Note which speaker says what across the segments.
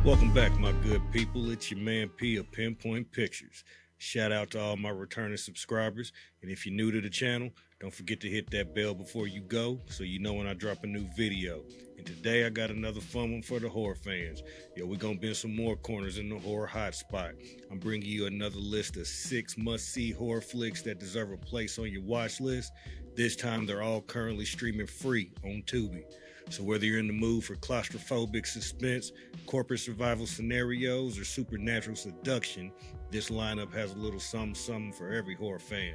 Speaker 1: Welcome back, my good people. It's your man P of Pinpoint Pictures. Shout out to all my returning subscribers. And if you're new to the channel, don't forget to hit that bell before you go so you know when I drop a new video. And today I got another fun one for the horror fans. Yo, we're going to bend some more corners in the horror hotspot. I'm bringing you another list of 6 must-see horror flicks that deserve a place on your watch list. This time they're all currently streaming free on Tubi. So whether you're in the mood for claustrophobic suspense, corporate survival scenarios, or supernatural seduction, this lineup has a little something for every horror fan.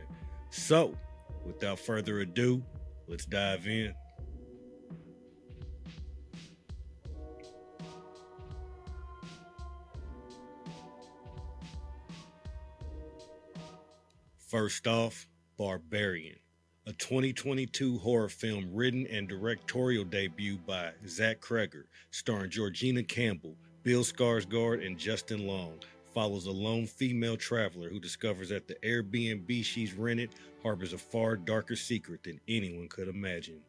Speaker 1: So, without further ado, let's dive in. First off, Barbarian, a 2022 horror film written and directorial debut by Zach Cregger, starring Georgina Campbell, Bill Skarsgård, and Justin Long, follows a lone female traveler who discovers that the Airbnb she's rented harbors a far darker secret than anyone could imagine.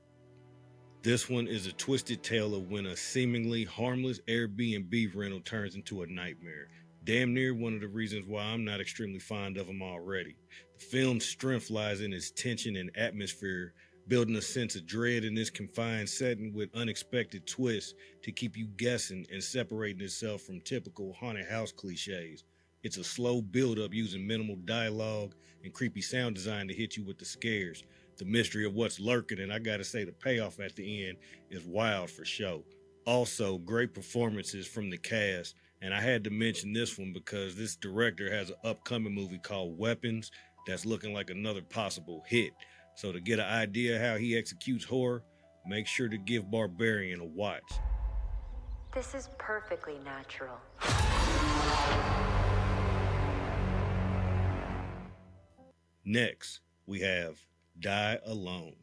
Speaker 1: This one is a twisted tale of when a seemingly harmless Airbnb rental turns into a nightmare. Damn near one of the reasons why I'm not extremely fond of them already. The film's strength lies in its tension and atmosphere, building a sense of dread in this confined setting with unexpected twists to keep you guessing and separating itself from typical haunted house cliches. It's a slow build-up using minimal dialogue and creepy sound design to hit you with the scares, the mystery of what's lurking, and I gotta say the payoff at the end is wild for show. Also, great performances from the cast. And I had to mention this one because this director has an upcoming movie called Weapons that's looking like another possible hit. So to get an idea how he executes horror, make sure to give Barbarian a watch.
Speaker 2: This is perfectly natural.
Speaker 1: Next, we have Die Alone,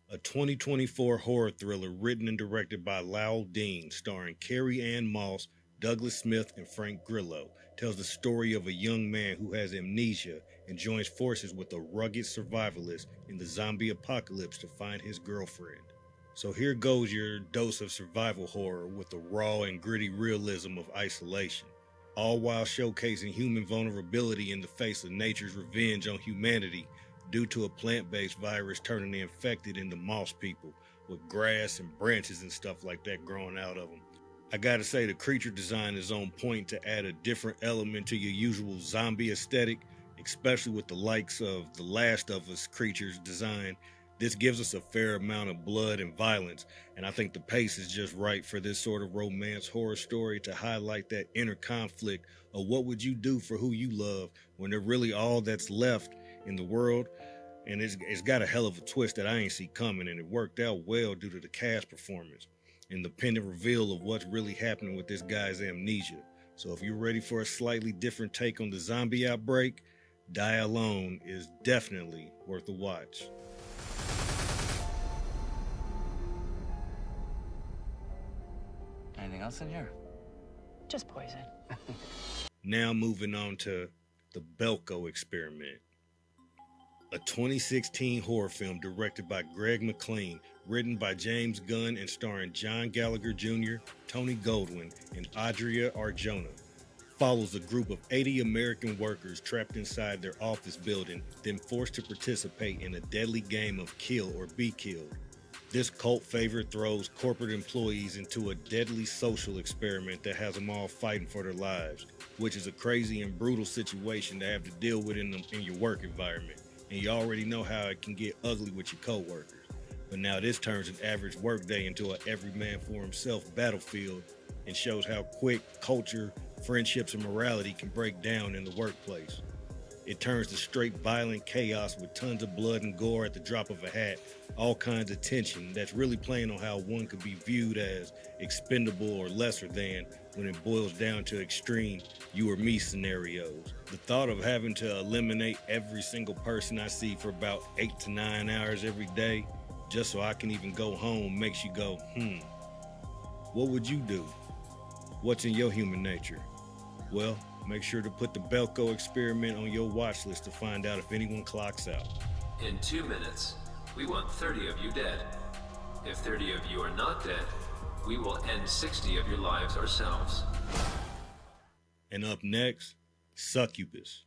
Speaker 1: a 2024 horror thriller written and directed by Lowell Dean, starring Carrie Ann Moss, Douglas Smith, and Frank Grillo, tells the story of a young man who has amnesia and joins forces with a rugged survivalist in the zombie apocalypse to find his girlfriend. So here goes your dose of survival horror with the raw and gritty realism of isolation, all while showcasing human vulnerability in the face of nature's revenge on humanity due to a plant-based virus turning the infected into moss people with grass and branches and stuff like that growing out of them. I gotta say the creature design is on point to add a different element to your usual zombie aesthetic, especially with the likes of The Last of Us creatures design. This gives us a fair amount of blood and violence, and I think the pace is just right for this sort of romance horror story to highlight that inner conflict of what would you do for who you love when they're really all that's left in the world. And it's got a hell of a twist that I ain't see coming, and it worked out well due to the cast performance and the pending reveal of what's really happening with this guy's amnesia. So if you're ready for a slightly different take on the zombie outbreak, Die Alone is definitely worth a watch.
Speaker 3: Anything else in here?
Speaker 4: Just poison.
Speaker 1: Now moving on to the Belco Experiment, a 2016 horror film directed by Greg McLean, written by James Gunn and starring John Gallagher Jr., Tony Goldwyn, and Adria Arjona, follows a group of 80 American workers trapped inside their office building, then forced to participate in a deadly game of kill or be killed. This cult favorite throws corporate employees into a deadly social experiment that has them all fighting for their lives, which is a crazy and brutal situation to have to deal with in your work environment. And you already know how it can get ugly with your coworkers. But now this turns an average workday into a every man for himself battlefield and shows how quick culture, friendships, and morality can break down in the workplace. It turns to straight violent chaos with tons of blood and gore at the drop of a hat, all kinds of tension that's really playing on how one could be viewed as expendable or lesser than when it boils down to extreme you or me scenarios. The thought of having to eliminate every single person I see for about 8 to 9 hours every day just so I can even go home makes you go, what would you do? What's in your human nature? Well, make sure to put the Belco Experiment on your watch list to find out if anyone clocks out.
Speaker 5: In 2 minutes, we want 30 of you dead. If 30 of you are not dead,
Speaker 3: we will end 60 of your lives ourselves.
Speaker 1: And up next, Succubus,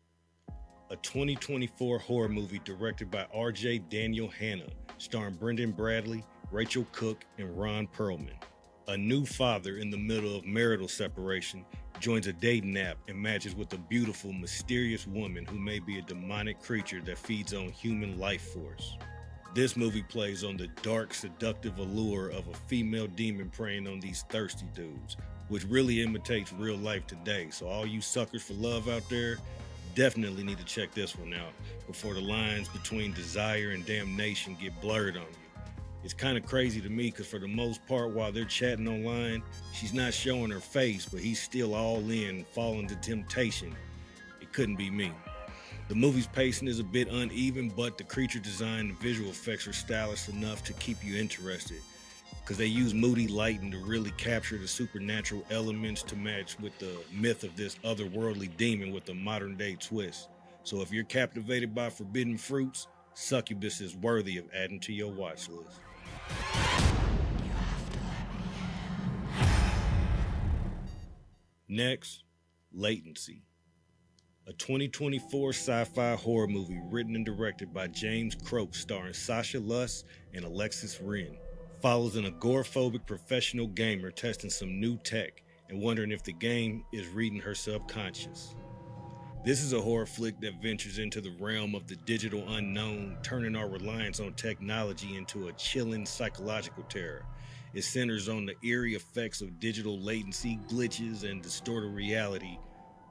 Speaker 1: a 2024 horror movie directed by R.J. Daniel Hanna, starring Brendan Bradley, Rachel Cook, and Ron Perlman. A new father in the middle of marital separation joins a dating app and matches with a beautiful, mysterious woman who may be a demonic creature that feeds on human life force. This movie plays on the dark, seductive allure of a female demon preying on these thirsty dudes, which really imitates real life today. So all you suckers for love out there, definitely need to check this one out before the lines between desire and damnation get blurred on you. It's kind of crazy to me because for the most part, while they're chatting online, she's not showing her face, but he's still all in, falling to temptation. It couldn't be me. The movie's pacing is a bit uneven, but the creature design and visual effects are stylish enough to keep you interested because they use moody lighting to really capture the supernatural elements to match with the myth of this otherworldly demon with a modern day twist. So if you're captivated by forbidden fruits, Succubus is worthy of adding to your watch list. Next, Latency, a 2024 sci-fi horror movie written and directed by James Croak, starring Sasha Luss and Alexis Wren, follows an agoraphobic professional gamer testing some new tech and wondering if the game is reading her subconscious. This is a horror flick that ventures into the realm of the digital unknown, turning our reliance on technology into a chilling psychological terror. It centers on the eerie effects of digital latency, glitches, and distorted reality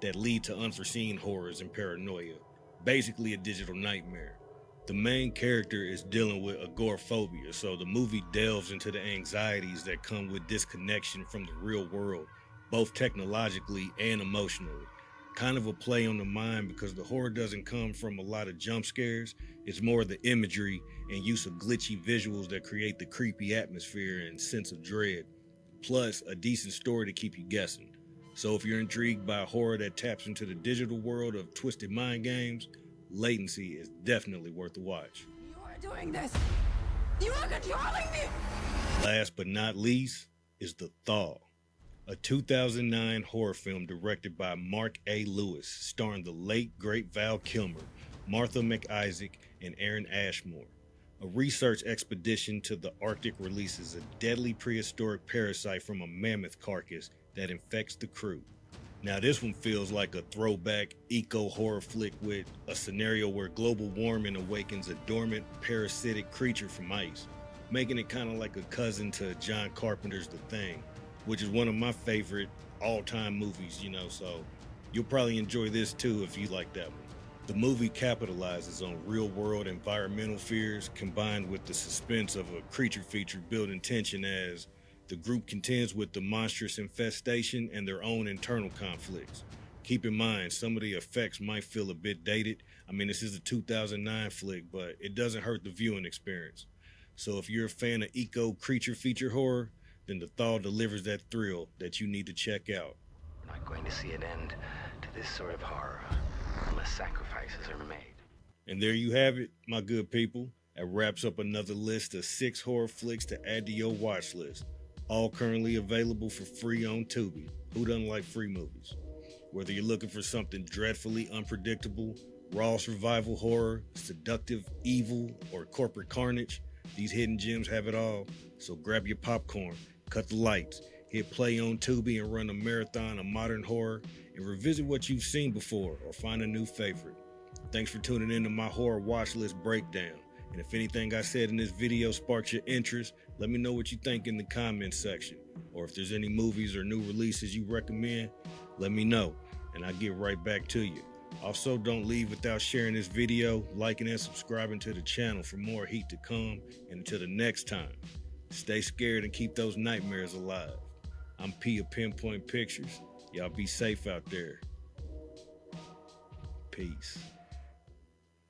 Speaker 1: that lead to unforeseen horrors and paranoia. Basically a digital nightmare. The main character is dealing with agoraphobia, so the movie delves into the anxieties that come with disconnection from the real world, both technologically and emotionally. Kind of a play on the mind because the horror doesn't come from a lot of jump scares. It's more the imagery and use of glitchy visuals that create the creepy atmosphere and sense of dread, plus a decent story to keep you guessing. So if you're intrigued by a horror that taps into the digital world of twisted mind games, Latency is definitely worth a watch.
Speaker 4: You are doing this! You are controlling me!
Speaker 1: Last but not least is The Thaw, a 2009 horror film directed by Mark A. Lewis, starring the late great Val Kilmer, Martha McIsaac, and Aaron Ashmore. A research expedition to the Arctic releases a deadly prehistoric parasite from a mammoth carcass that infects the crew. Now this one feels like a throwback eco-horror flick with a scenario where global warming awakens a dormant parasitic creature from ice, making it kind of like a cousin to John Carpenter's The Thing, which is one of my favorite all-time movies, so you'll probably enjoy this too if you like that one. The movie capitalizes on real-world environmental fears combined with the suspense of a creature feature building tension as the group contends with the monstrous infestation and their own internal conflicts. Keep in mind, some of the effects might feel a bit dated. I mean, this is a 2009 flick, but it doesn't hurt the viewing experience. So if you're a fan of eco creature feature horror, then The Thaw delivers that thrill that you need to check out.
Speaker 5: We're not going to see an end to this sort of horror unless sacrifices are made.
Speaker 1: And there you have it, my good people. That wraps up another list of 6 horror flicks to add to your watch list. All currently available for free on Tubi. Who doesn't like free movies? Whether you're looking for something dreadfully unpredictable, raw survival horror, seductive evil, or corporate carnage, these hidden gems have it all. So grab your popcorn, cut the lights, hit play on Tubi and run a marathon of modern horror and revisit what you've seen before or find a new favorite. Thanks for tuning in to my horror watch list breakdown. And if anything I said in this video sparks your interest, let me know what you think in the comments section. Or if there's any movies or new releases you recommend, let me know and I'll get right back to you. Also, don't leave without sharing this video, liking and subscribing to the channel for more heat to come. And until the next time, stay scared and keep those nightmares alive. I'm P of Pinpoint Pictures. Y'all be safe out there. Peace.